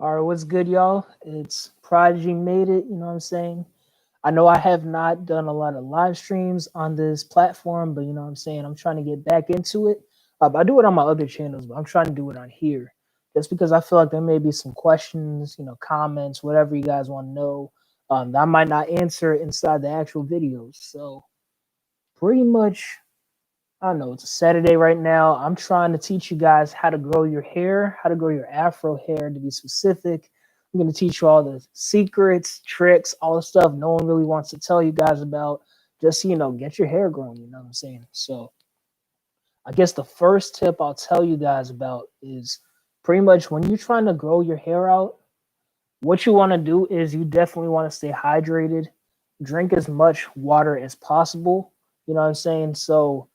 All right, what's good, y'all? It's Prodigy Made It. You know what I'm saying? I know I have not done a lot of live streams on this platform, but you know what I'm saying? I'm trying to get back into it. I do it on my other channels, but I'm trying to do it on here just because I feel like there may be some questions, comments, whatever you guys want to know that I might not answer inside the actual videos. So, pretty much I don't know, it's a Saturday right now. I'm trying to teach you guys how to grow your hair, how to grow your Afro hair to be specific. I'm going to teach you all the secrets, tricks, all the stuff no one really wants to tell you guys about. Just, get your hair grown, you know what I'm saying? So, I guess the first tip I'll tell you guys about is pretty much when you're trying to grow your hair out, what you want to do is you definitely want to stay hydrated, drink as much water as possible. You know what I'm saying? So,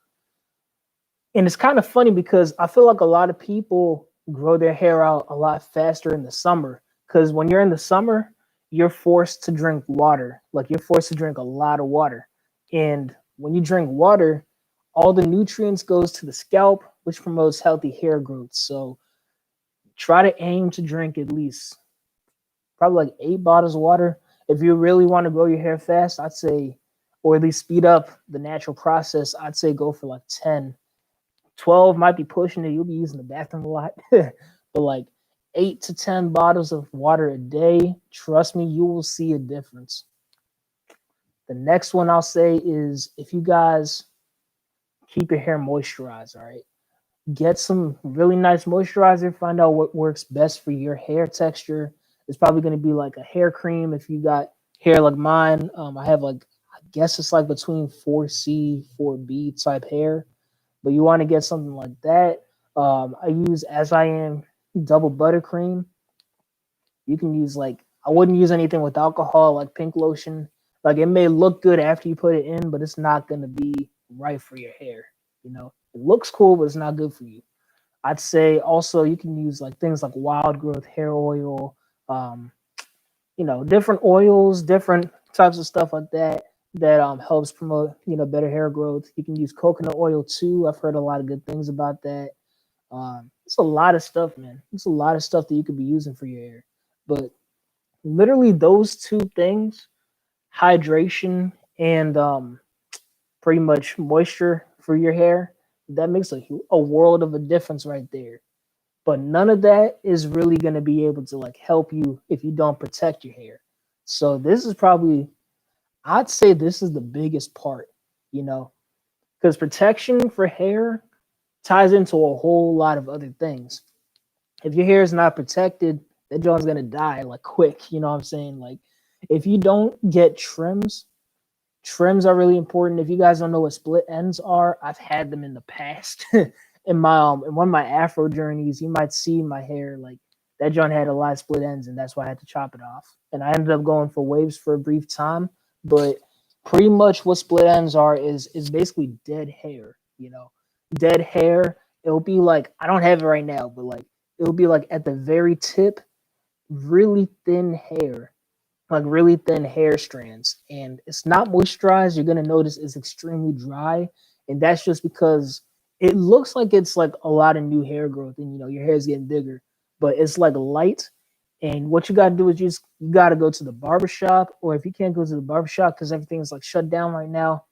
and it's kind of funny because I feel like a lot of people grow their hair out a lot faster in the summer. Because when you're in the summer, you're forced to drink water. Like you're forced to drink a lot of water. And when you drink water, all the nutrients goes to the scalp, which promotes healthy hair growth. So try to aim to drink at least probably like 8 bottles of water. If you really want to grow your hair fast, I'd say, or at least speed up the natural process, I'd say go for like 10. 12 might be pushing it. You'll be using the bathroom a lot. But like 8 to 10 bottles of water a day, trust me, you will see a difference. The next one I'll say is if you guys keep your hair moisturized, all right? Get some really nice moisturizer. Find out what works best for your hair texture. It's probably going to be like a hair cream if you got hair like mine. I have like, I guess it's like between 4C, 4B type hair, but you want to get something like that. I use As I Am double buttercream. You can use like I wouldn't use anything with alcohol like pink lotion. Like it may look good after you put it in, but it's not gonna be right for your hair. It looks cool, but it's not good for you. I'd say also you can use like things like wild growth hair oil, um, different oils, different types of stuff like that that helps promote better hair growth. You can use coconut oil too. I've heard a lot of good things about that. It's a lot of stuff, man. It's a lot of stuff that you could be using for your hair. But literally those two things, hydration and pretty much moisture for your hair, that makes a world of a difference right there. But none of that is really going to be able to like help you if you don't protect your hair. So this is probably, I'd say this is the biggest part, you know, because protection for hair ties into a whole lot of other things. If your hair is not protected, that joint's gonna die like quick. You know what I'm saying? Like if you don't get trims, trims are really important. If you guys don't know what split ends are, I've had them in the past. In one of my Afro journeys, you might see my hair like that joint had a lot of split ends, and that's why I had to chop it off. And I ended up going for waves for a brief time, but pretty much what split ends are is basically dead hair. Dead hair. It'll be like I don't have it right now, but like it'll be like at the very tip, really thin hair, like really thin hair strands, and it's not moisturized. You're gonna notice it's extremely dry, and that's just because it looks like it's like a lot of new hair growth, and your hair is getting bigger, but it's like light. And what you gotta do is you gotta go to the barbershop, or if you can't go to the barbershop because everything is like shut down right now,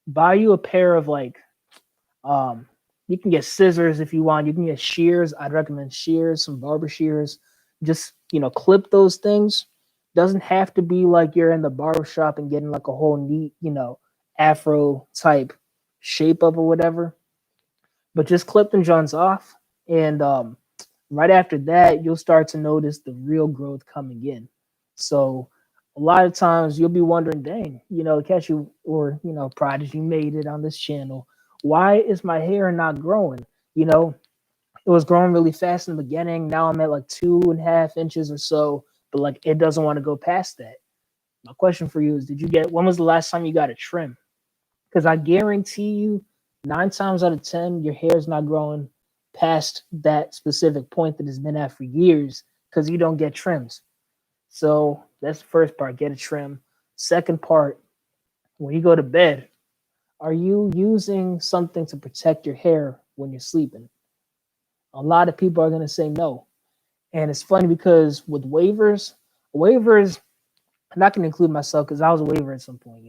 buy you a pair of like um you can get scissors if you want. You can get shears. I'd recommend shears, some barber shears. Just clip those things. Doesn't have to be like you're in the barber shop and getting like a whole neat, afro type shape of or whatever. But just clip them joints off, and right after that, you'll start to notice the real growth coming in. So a lot of times you'll be wondering, dang, catch you or Prodigy made it on this channel. Why is my hair not growing? You know, it was growing really fast in the beginning. Now I'm at like 2.5 inches or so, but like it doesn't want to go past that. My question for you is, when was the last time you got a trim? Because I guarantee you, 9 times out of 10, your hair is not growing past that specific point that it's been at for years because you don't get trims. So that's the first part, get a trim. Second part, when you go to bed, are you using something to protect your hair when you're sleeping? A lot of people are going to say no. And it's funny because with waivers, I'm not going to include myself because I was a waiver at some point,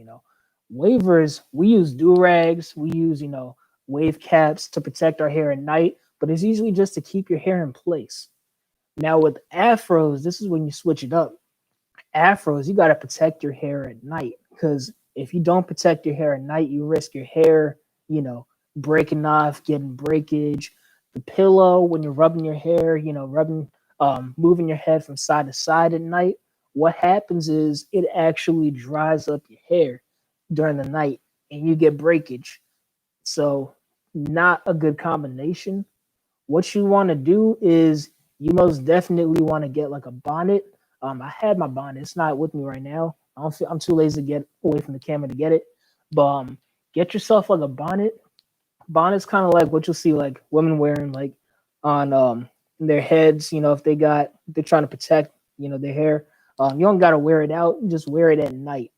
Waivers, we use do-rags, we use, wave caps to protect our hair at night, but it's usually just to keep your hair in place. Now with afros, this is when you switch it up. Afros, you got to protect your hair at night because if you don't protect your hair at night, you risk your hair, you know, breaking off, getting breakage. The pillow, when you're rubbing your hair, moving your head from side to side at night, what happens is it actually dries up your hair during the night and you get breakage. So, not a good combination. What you want to do is you most definitely want to get like a bonnet. I had my bonnet. It's not with me right now. I'm too lazy to get away from the camera to get it. But get yourself like a bonnet. Bonnet's kind of like what you'll see like women wearing like on their heads. If they're trying to protect their hair. You don't gotta wear it out. You just wear it at night.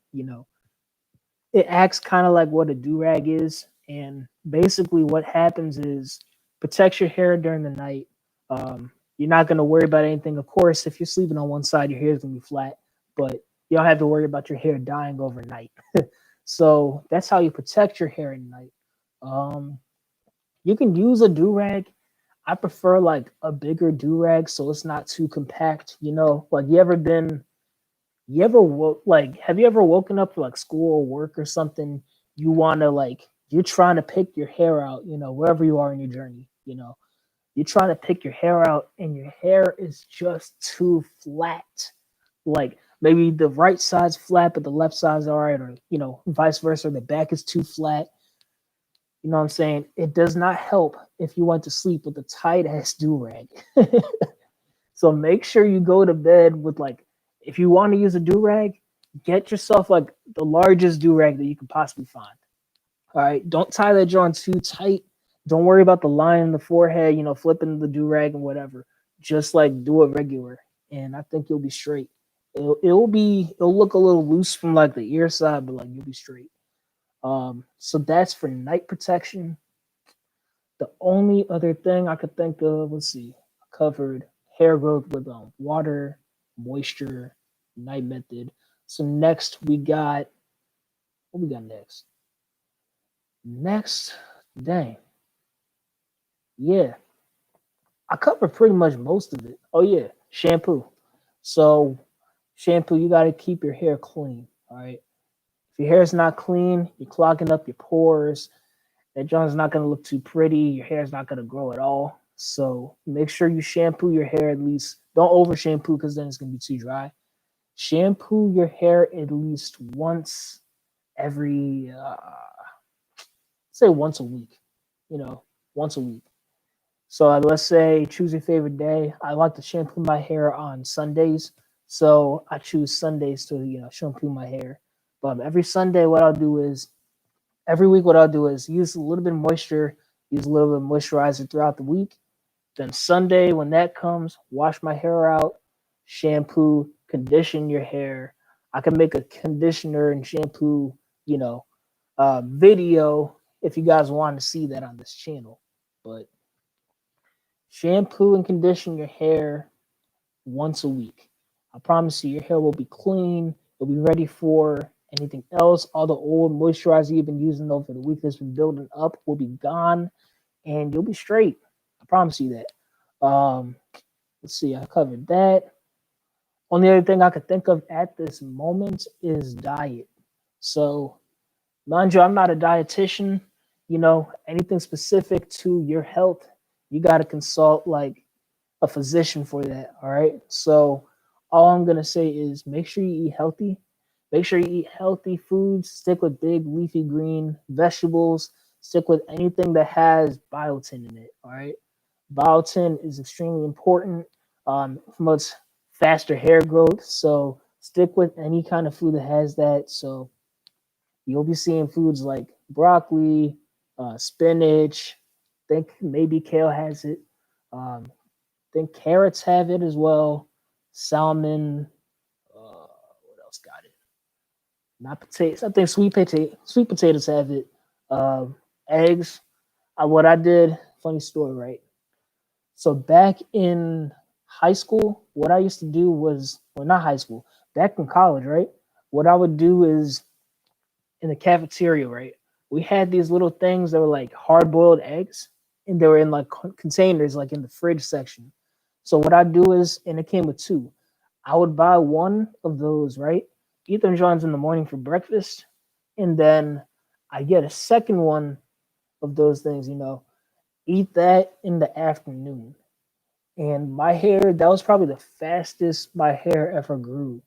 It acts kind of like what a do-rag is, and basically what happens is protects your hair during the night. You're not going to worry about anything. Of course, if you're sleeping on one side, your hair is going to be flat, but you don't have to worry about your hair dying overnight. So that's how you protect your hair at night. um, you can use a do-rag. I prefer like a bigger do-rag so it's not too compact. Like you ever woke like have you ever woken up for like school or work or something? You want to like you're trying to pick your hair out, wherever you are in your journey. You're trying to pick your hair out and your hair is just too flat. Like maybe the right side's flat but the left side's all right, or vice versa, the back is too flat. You know what I'm saying? It does not help if you went to sleep with a tight ass do-rag. So make sure you go to bed with like, if you want to use a do rag, get yourself like the largest do rag that you can possibly find. All right, don't tie that joint too tight. Don't worry about the line in the forehead, flipping the do rag and whatever. Just like do it regular, and I think you'll be straight. It'll look a little loose from like the ear side, but like you'll be straight. So that's for night protection. The only other thing I could think of, let's see, I covered hair growth with water, moisture, night method. So next we got what we got next? Next, dang, yeah, I covered pretty much most of it. Oh yeah, shampoo. So shampoo, you got to keep your hair clean. All right, if your hair is not clean, you're clogging up your pores. That joint's not going to look too pretty. Your hair is not going to grow at all. So make sure you shampoo your hair at least. Don't over shampoo because then it's going to be too dry. Shampoo your hair at least once every, say once a week. Once a week. So let's say choose your favorite day. I like to shampoo my hair on Sundays. So I choose Sundays to shampoo my hair. But every Sunday, what I'll do is every week what I'll do is use a little bit of moisture, use a little bit of moisturizer throughout the week. Then Sunday, when that comes, wash my hair out, shampoo, condition your hair. I can make a conditioner and shampoo, video if you guys want to see that on this channel. But shampoo and condition your hair once a week. I promise you, your hair will be clean. It'll be ready for anything else. All the old moisturizer you've been using over the week that's been building up will be gone, and you'll be straight. I promise you that. Let's see, I covered that. Only other thing I could think of at this moment is diet. So, mind you, I'm not a dietitian. Anything specific to your health, you got to consult like a physician for that. All right. So, all I'm gonna say is make sure you eat healthy. Make sure you eat healthy foods. Stick with big leafy green vegetables. Stick with anything that has biotin in it. All right. Biotin is extremely important. Promotes faster hair growth. So stick with any kind of food that has that. So you'll be seeing foods like broccoli, spinach. Think maybe kale has it. Think carrots have it as well. Salmon. What else got it? Not potatoes. I think sweet potatoes have it. Eggs. What I did. Funny story, right? So back in high school, what I used to do was, well, not high school, back in college, right? What I would do is in the cafeteria, right? We had these little things that were like hard boiled eggs, and they were in like containers, like in the fridge section. So what I do is, and it came with two. I would buy one of those, right? Eat them Johns in the morning for breakfast, and then I get a second one of those things, eat that in the afternoon. And my hair, that was probably the fastest my hair ever grew.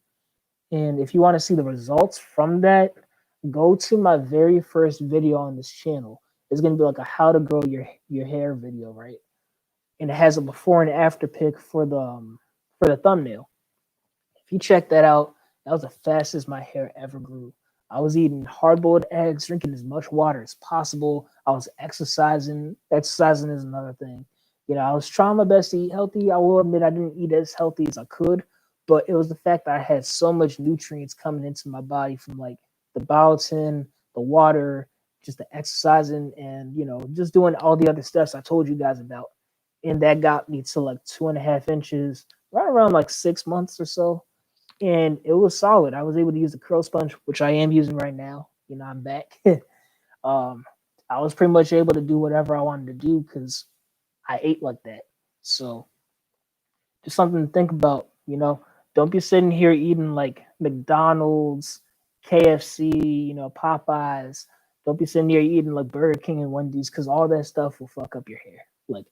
And if you want to see the results from that, go to my very first video on this channel. It's gonna be like a how to grow your hair video, right? And it has a before and after pic for the thumbnail. If you check that out, that was the fastest my hair ever grew. I was eating hard-boiled eggs, drinking as much water as possible. I was exercising. Exercising is another thing. I was trying my best to eat healthy. I will admit I didn't eat as healthy as I could, but it was the fact that I had so much nutrients coming into my body from like the biotin, the water, just the exercising, and just doing all the other steps I told you guys about. And that got me to like 2.5 inches, right around like 6 months or so, and it was solid. I was able to use the curl sponge, which I am using right now. I'm back. um, I was pretty much able to do whatever I wanted to do because I ate like that. So just something to think about. Don't be sitting here eating like McDonald's, KFC, Popeyes. Don't be sitting here eating like Burger King and Wendy's because all that stuff will fuck up your hair. Like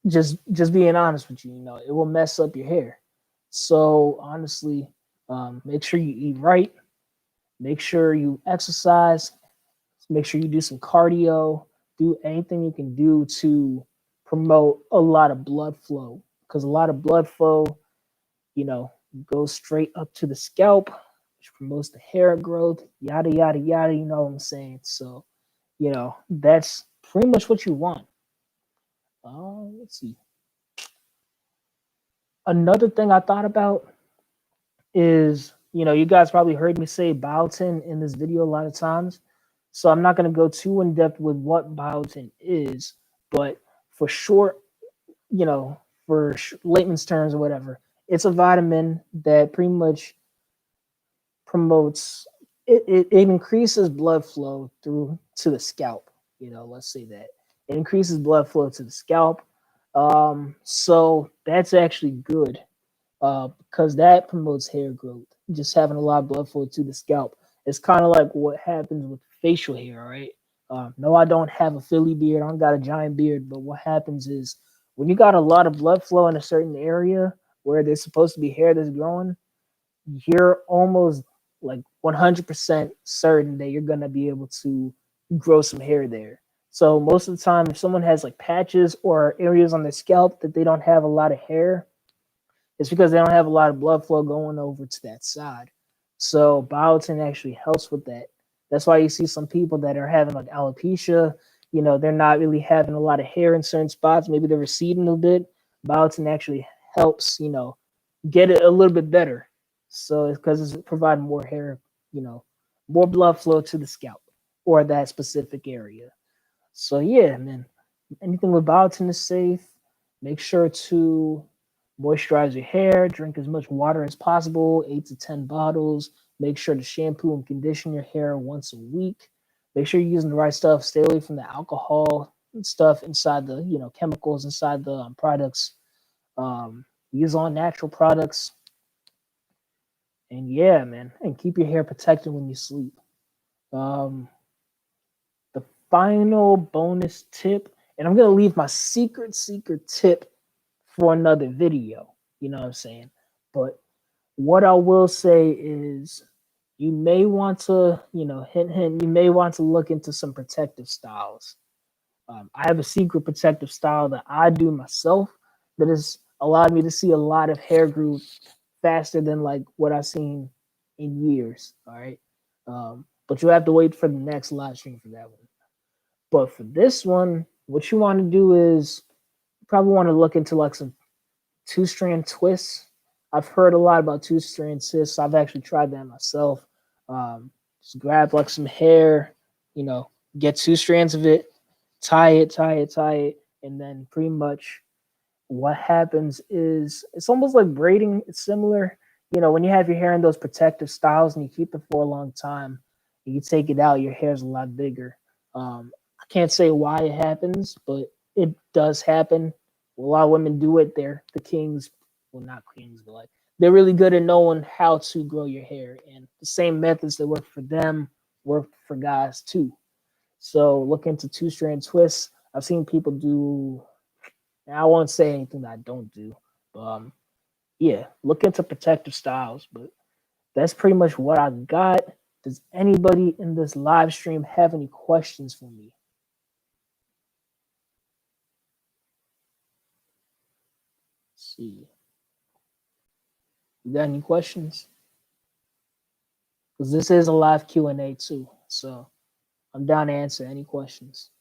just being honest with you, it will mess up your hair. So honestly, make sure you eat right. Make sure you exercise. Make sure you do some cardio. Do anything you can do to promote a lot of blood flow, because a lot of blood flow, you know, goes straight up to the scalp, which promotes the hair growth. Yada yada yada. You know what I'm saying? So, that's pretty much what you want. Let's see. Another thing I thought about is, you guys probably heard me say biotin in this video a lot of times. So I'm not going to go too in depth with what biotin is, but for short, for layman's terms or whatever, it's a vitamin that pretty much promotes it increases blood flow through to the scalp. Let's say that it increases blood flow to the scalp. So that's actually good because that promotes hair growth. Just having a lot of blood flow to the scalp. It's kind of like what happens with facial hair, right? No, I don't have a Philly beard. I don't got a giant beard. But what happens is when you got a lot of blood flow in a certain area where there's supposed to be hair that's growing, you're almost like 100% certain that you're going to be able to grow some hair there. So most of the time, if someone has like patches or areas on their scalp that they don't have a lot of hair, it's because they don't have a lot of blood flow going over to that side. So biotin actually helps with that. That's why you see some people that are having like alopecia, they're not really having a lot of hair in certain spots. Maybe they're receding a bit. Biotin actually helps, get it a little bit better. So it's because it's providing more hair, more blood flow to the scalp or that specific area. So yeah, man, anything with biotin is safe. Make sure to moisturize your hair, drink as much water as possible, 8 to 10 bottles. Make sure to shampoo and condition your hair once a week. Make sure you're using the right stuff. Stay away from the alcohol and stuff inside the, chemicals inside the products. Use all natural products. And yeah, man, and keep your hair protected when you sleep. Um, the final bonus tip, and I'm gonna leave my secret tip for another video. You know what I'm saying? But what I will say is you may want to, hint, hint, you may want to look into some protective styles. I have a secret protective style that I do myself that has allowed me to see a lot of hair growth faster than like what I've seen in years. All right. But you have to wait for the next live stream for that one. But for this one, what you want to do is you probably want to look into like some two-strand twists. I've heard a lot about two-strand twists. I've actually tried that myself. Just grab like some hair, get 2 strands of it, tie it, and then pretty much what happens is it's almost like braiding. It's similar. You know, when you have your hair in those protective styles and you keep it for a long time, you take it out, your hair's a lot bigger. I can't say why it happens, but it does happen. A lot of women do it. They're the kings. Well, not kings, but like they're really good at knowing how to grow your hair. And the same methods that work for them work for guys too. So look into two strand twists. I've seen people do. I won't say anything that I don't do, but yeah, look into protective styles. But that's pretty much what I got. Does anybody in this live stream have any questions for me? Let's see, you got any questions? Because this is a live Q&A too, so I'm down to answer any questions.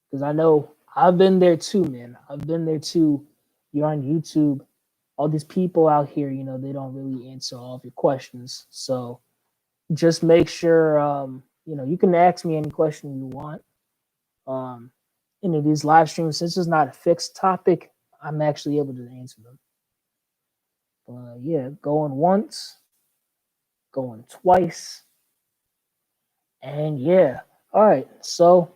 Because I know I've been there too, man. I've been there too. You're on YouTube. All these people out here, you know, they don't really answer all of your questions. So just make sure, you know, you can ask me any question you want. Um, in these live streams, since it's not a fixed topic, I'm actually able to answer them. But yeah, going once, going twice, and yeah. All right, so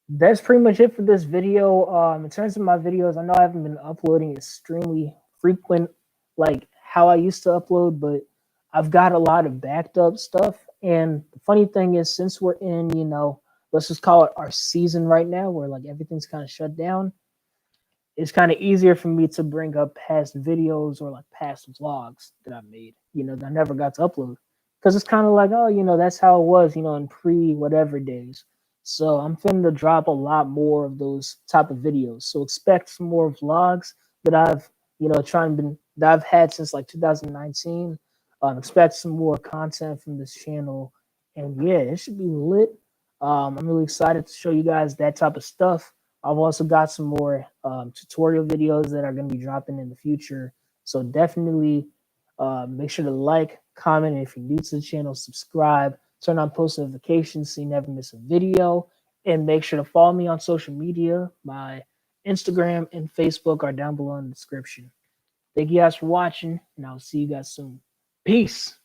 that's pretty much it for this video. In terms of my videos, I know I haven't been uploading extremely frequent like how I used to upload, but I've got a lot of backed up stuff. And the funny thing is, since we're in, you know, let's just call it our season right now, where like everything's kind of shut down, it's kind of easier for me to bring up past videos or like past vlogs that I made, you know, that I never got to upload. Because it's kind of like, oh, you know, that's how it was, you know, in pre whatever days. So I'm finna drop a lot more of those type of videos. So expect some more vlogs that I've, you know, that I've had since like 2019. Expect some more content from this channel. And yeah, it should be lit. I'm really excited to show you guys that type of stuff. I've also got some more tutorial videos that are going to be dropping in the future. So definitely make sure to like, comment, and if you're new to the channel, subscribe, turn on post notifications so you never miss a video, and make sure to follow me on social media. My Instagram and Facebook are down below in the description. Thank you guys for watching, and I'll see you guys soon. Peace.